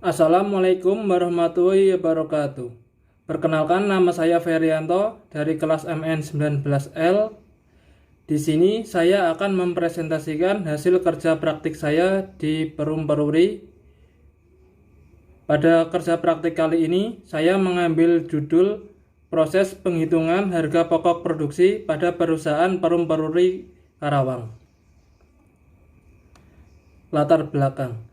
Assalamualaikum warahmatullahi wabarakatuh. Perkenalkan, nama saya Ferianto dari kelas MN19L. Di sini saya akan mempresentasikan hasil kerja praktik saya di Perum Peruri. Pada kerja praktik kali ini, saya mengambil judul proses penghitungan harga pokok produksi pada perusahaan Perum Peruri Karawang. Latar belakang.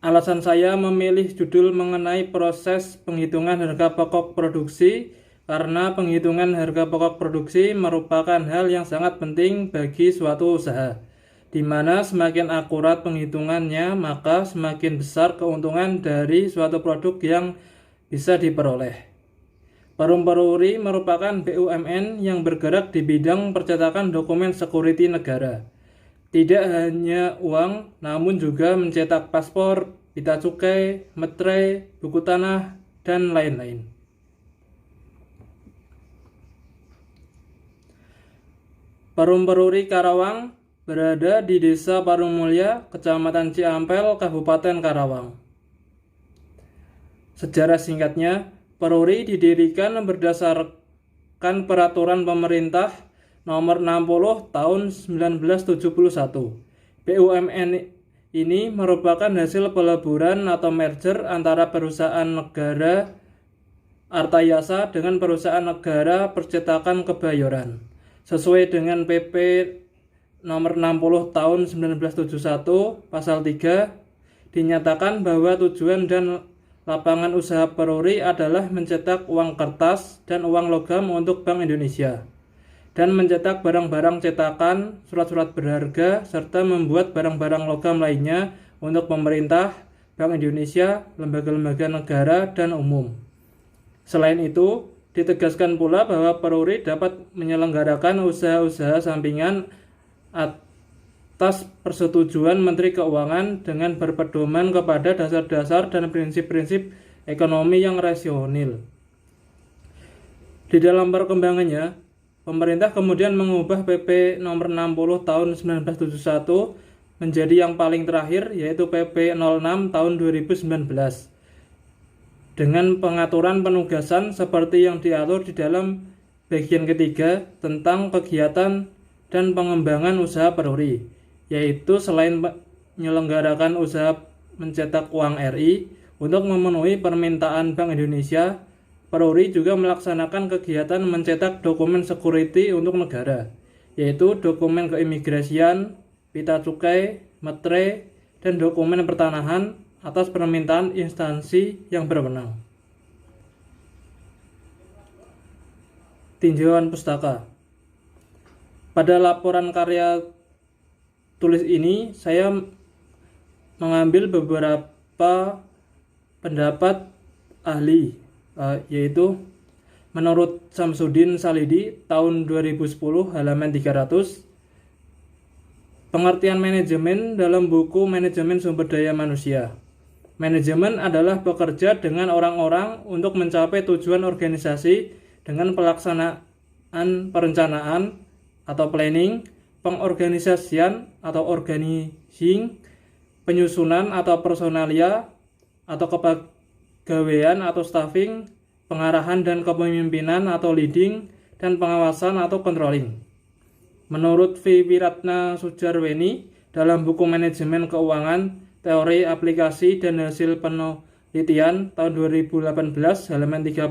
Alasan saya memilih judul mengenai proses penghitungan harga pokok produksi karena penghitungan harga pokok produksi merupakan hal yang sangat penting bagi suatu usaha, di mana semakin akurat penghitungannya maka semakin besar keuntungan dari suatu produk yang bisa diperoleh. Perum Peruri merupakan BUMN yang bergerak di bidang percetakan dokumen security negara. Tidak hanya uang, namun juga mencetak paspor, pita cukai, metre, buku tanah, dan lain-lain. Perum Peruri Karawang berada di Desa Parungmulya, Kecamatan Ciampel, Kabupaten Karawang. Sejarah singkatnya, Peruri didirikan berdasarkan peraturan pemerintah Nomor 60 Tahun 1971. BUMN ini merupakan hasil peleburan atau merger antara perusahaan negara Artayasa dengan perusahaan negara Percetakan Kebayoran. Sesuai dengan PP Nomor 60 Tahun 1971 Pasal 3 dinyatakan bahwa tujuan dan lapangan usaha Peruri adalah mencetak uang kertas dan uang logam untuk Bank Indonesia, dan mencetak barang-barang cetakan, surat-surat berharga, serta membuat barang-barang logam lainnya untuk pemerintah, Bank Indonesia, lembaga-lembaga negara, dan umum. Selain itu, ditegaskan pula bahwa Peruri dapat menyelenggarakan usaha-usaha sampingan atas persetujuan Menteri Keuangan dengan berpedoman kepada dasar-dasar dan prinsip-prinsip ekonomi yang rasional. Di dalam perkembangannya, pemerintah kemudian mengubah PP Nomor 60 Tahun 1971 menjadi yang paling terakhir, yaitu PP 06 Tahun 2019, dengan pengaturan penugasan seperti yang diatur di dalam bagian ketiga tentang kegiatan dan pengembangan usaha Peruri, yaitu selain menyelenggarakan usaha mencetak uang RI untuk memenuhi permintaan Bank Indonesia, Peruri juga melaksanakan kegiatan mencetak dokumen security untuk negara, yaitu dokumen keimigrasian, pita cukai, metre, dan dokumen pertanahan atas permintaan instansi yang berwenang. Tinjauan pustaka. Pada laporan karya tulis ini, saya mengambil beberapa pendapat ahli, yaitu menurut Samsudin Salidi tahun 2010 halaman 300, pengertian manajemen dalam buku Manajemen Sumber Daya Manusia. Manajemen adalah bekerja dengan orang-orang untuk mencapai tujuan organisasi dengan pelaksanaan perencanaan atau planning, pengorganisasian atau organizing, penyusunan atau personalia atau kepegawaian atau staffing, pengarahan dan kepemimpinan atau leading, dan pengawasan atau controlling. Menurut V. Wiratna Sujarweni dalam buku Manajemen Keuangan, Teori, Aplikasi, dan Hasil Penelitian tahun 2018 halaman 30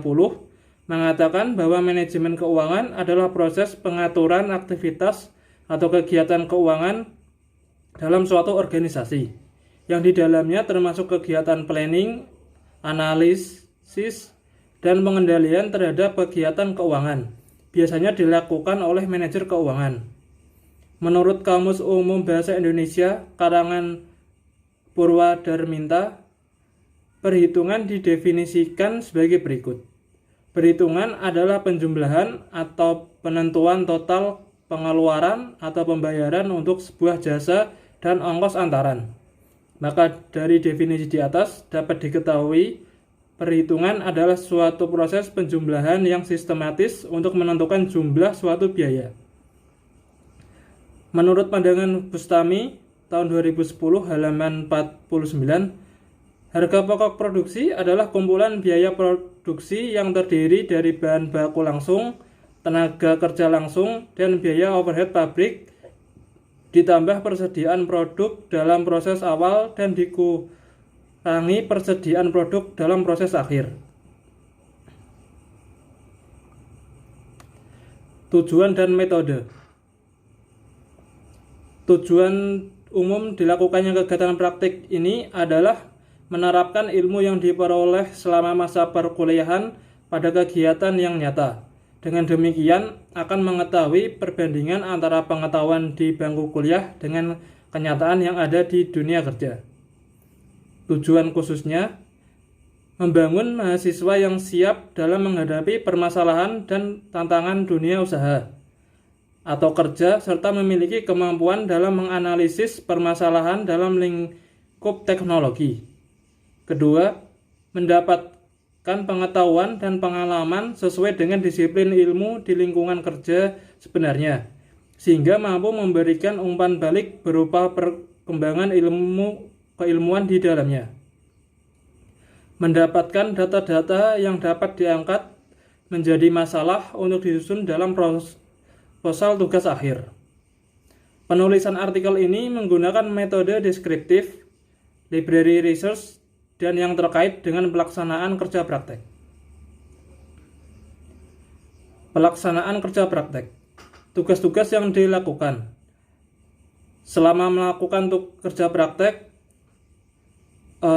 mengatakan bahwa manajemen keuangan adalah proses pengaturan aktivitas atau kegiatan keuangan dalam suatu organisasi, yang di dalamnya termasuk kegiatan planning, analisis, dan pengendalian terhadap kegiatan keuangan, biasanya dilakukan oleh manajer keuangan. Menurut Kamus Umum Bahasa Indonesia karangan Purwadarminta, perhitungan didefinisikan sebagai berikut. Perhitungan adalah penjumlahan atau penentuan total pengeluaran atau pembayaran untuk sebuah jasa dan ongkos antaran. Maka dari definisi di atas dapat diketahui perhitungan adalah suatu proses penjumlahan yang sistematis untuk menentukan jumlah suatu biaya. Menurut pandangan Bustami tahun 2010 halaman 49, Harga pokok produksi adalah kumpulan biaya produksi yang terdiri dari bahan baku langsung, tenaga kerja langsung, dan biaya overhead pabrik, ditambah persediaan produk dalam proses awal dan dikurangi persediaan produk dalam proses akhir. Tujuan dan metode. Tujuan umum dilakukannya kegiatan praktik ini adalah menerapkan ilmu yang diperoleh selama masa perkuliahan pada kegiatan yang nyata. Dengan demikian akan mengetahui perbandingan antara pengetahuan di bangku kuliah dengan kenyataan yang ada di dunia kerja. Tujuan khususnya membangun mahasiswa yang siap dalam menghadapi permasalahan dan tantangan dunia usaha atau kerja, serta memiliki kemampuan dalam menganalisis permasalahan dalam lingkup teknologi. Kedua, mendapatkan pengetahuan dan pengalaman sesuai dengan disiplin ilmu di lingkungan kerja sebenarnya, sehingga mampu memberikan umpan balik berupa perkembangan keilmuan di dalamnya. Mendapatkan data-data yang dapat diangkat menjadi masalah untuk disusun dalam proposal tugas akhir. Penulisan artikel ini menggunakan metode deskriptif, library research, dan yang terkait dengan pelaksanaan kerja praktek. Pelaksanaan kerja praktek. Tugas-tugas yang dilakukan. Selama melakukan kerja praktek,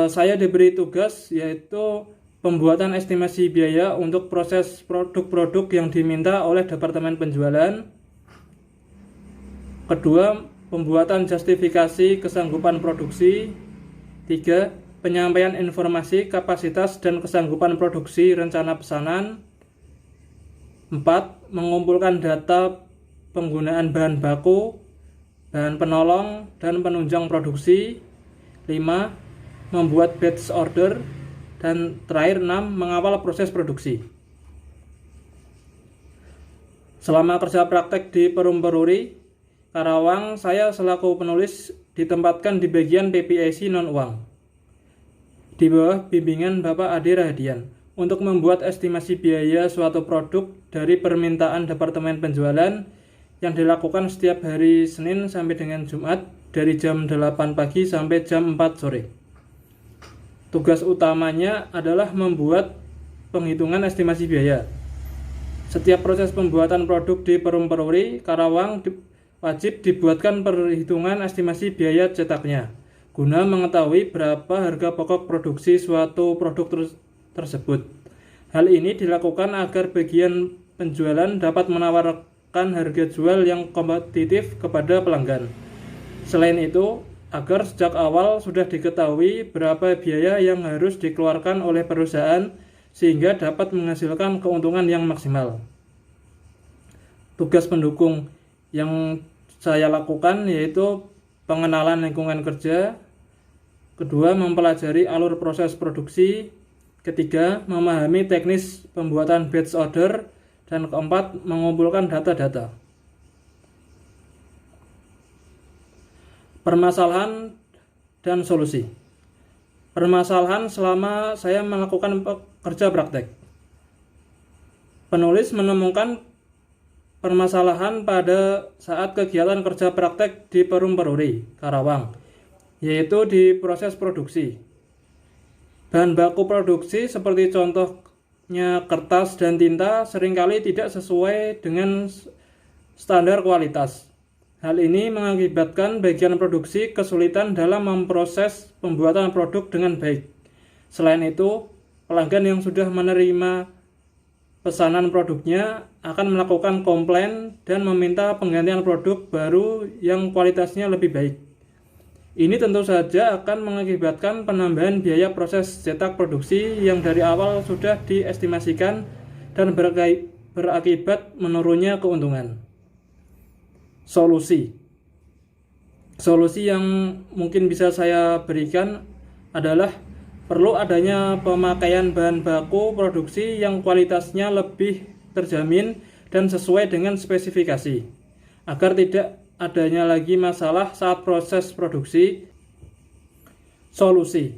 saya diberi tugas yaitu pembuatan estimasi biaya untuk proses produk-produk yang diminta oleh Departemen Penjualan. Kedua, pembuatan justifikasi kesanggupan produksi. 3. Penyampaian informasi kapasitas dan kesanggupan produksi rencana pesanan. 4. Mengumpulkan data penggunaan bahan baku, bahan penolong, dan penunjang produksi. 5. Membuat batch order. Dan terakhir 6. Mengawal proses produksi. Selama kerja praktek di Perum Peruri, Karawang, saya selaku penulis ditempatkan di bagian PPIC non-uang, di bawah bimbingan Bapak Ade Rahadian, untuk membuat estimasi biaya suatu produk dari permintaan Departemen Penjualan yang dilakukan setiap hari Senin sampai dengan Jumat dari jam 8 pagi sampai jam 4 sore. Tugas utamanya adalah membuat penghitungan estimasi biaya. Setiap proses pembuatan produk di Perum Peruri, Karawang wajib dibuatkan perhitungan estimasi biaya cetaknya, guna mengetahui berapa harga pokok produksi suatu produk tersebut. Hal ini dilakukan agar bagian penjualan dapat menawarkan harga jual yang kompetitif kepada pelanggan. Selain itu, agar sejak awal sudah diketahui berapa biaya yang harus dikeluarkan oleh perusahaan sehingga dapat menghasilkan keuntungan yang maksimal. Tugas pendukung yang saya lakukan yaitu pengenalan lingkungan kerja. Kedua, mempelajari alur proses produksi. Ketiga, memahami teknis pembuatan batch order. Dan keempat, mengumpulkan data-data. Permasalahan dan solusi. Permasalahan selama saya melakukan kerja praktek. Penulis menemukan permasalahan pada saat kegiatan kerja praktek di Perum Peruri, Karawang, yaitu di proses produksi. Bahan baku produksi seperti contohnya kertas dan tinta seringkali tidak sesuai dengan standar kualitas. Hal ini mengakibatkan bagian produksi kesulitan dalam memproses pembuatan produk dengan baik. Selain itu, pelanggan yang sudah menerima pesanan produknya akan melakukan komplain dan meminta penggantian produk baru yang kualitasnya lebih baik. Ini tentu saja akan mengakibatkan penambahan biaya proses cetak produksi yang dari awal sudah diestimasikan dan berakibat menurunnya keuntungan. Solusi yang mungkin bisa saya berikan adalah perlu adanya pemakaian bahan baku produksi yang kualitasnya lebih terjamin dan sesuai dengan spesifikasi, agar tidak adanya lagi masalah saat proses produksi. Solusi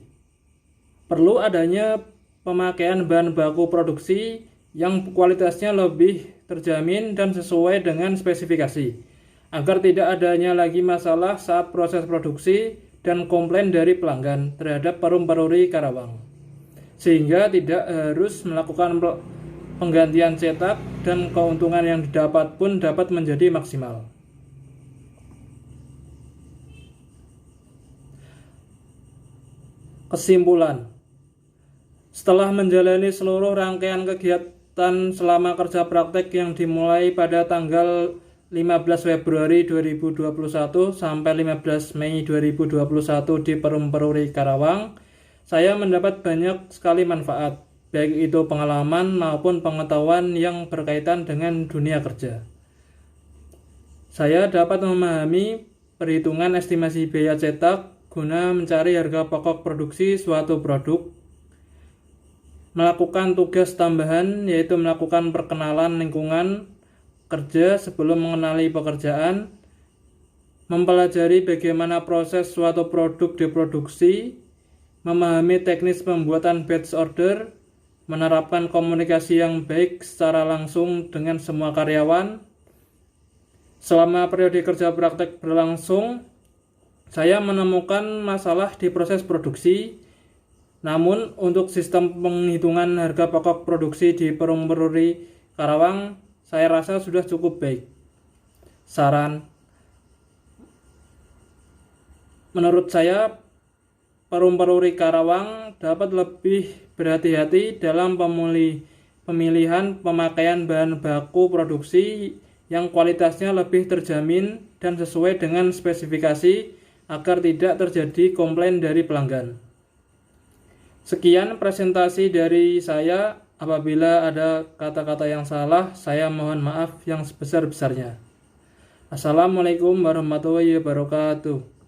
Perlu adanya pemakaian bahan baku produksi yang kualitasnya lebih terjamin dan sesuai dengan spesifikasi, agar tidak adanya lagi masalah saat proses produksi dan komplain dari pelanggan terhadap Perum Peruri Karawang, sehingga tidak harus melakukan penggantian cetak dan keuntungan yang didapat pun dapat menjadi maksimal. Kesimpulan, setelah menjalani seluruh rangkaian kegiatan selama kerja praktek yang dimulai pada tanggal 15 Februari 2021 sampai 15 Mei 2021 di Perum Peruri Karawang, saya mendapat banyak sekali manfaat, baik itu pengalaman maupun pengetahuan yang berkaitan dengan dunia kerja. Saya dapat memahami perhitungan estimasi biaya cetak guna mencari harga pokok produksi suatu produk, melakukan tugas tambahan yaitu melakukan perkenalan lingkungan kerja sebelum mengenali pekerjaan, mempelajari bagaimana proses suatu produk diproduksi, memahami teknis pembuatan batch order, menerapkan komunikasi yang baik secara langsung dengan semua karyawan. Selama periode kerja praktek berlangsung, saya menemukan masalah di proses produksi, namun untuk sistem penghitungan harga pokok produksi di Perum Peruri Karawang, saya rasa sudah cukup baik. Saran, menurut saya, Perum Peruri Karawang dapat lebih berhati-hati dalam pemilihan pemakaian bahan baku produksi yang kualitasnya lebih terjamin dan sesuai dengan spesifikasi, agar tidak terjadi komplain dari pelanggan. Sekian presentasi dari saya. Apabila ada kata-kata yang salah, saya mohon maaf yang sebesar-besarnya. Assalamualaikum warahmatullahi wabarakatuh.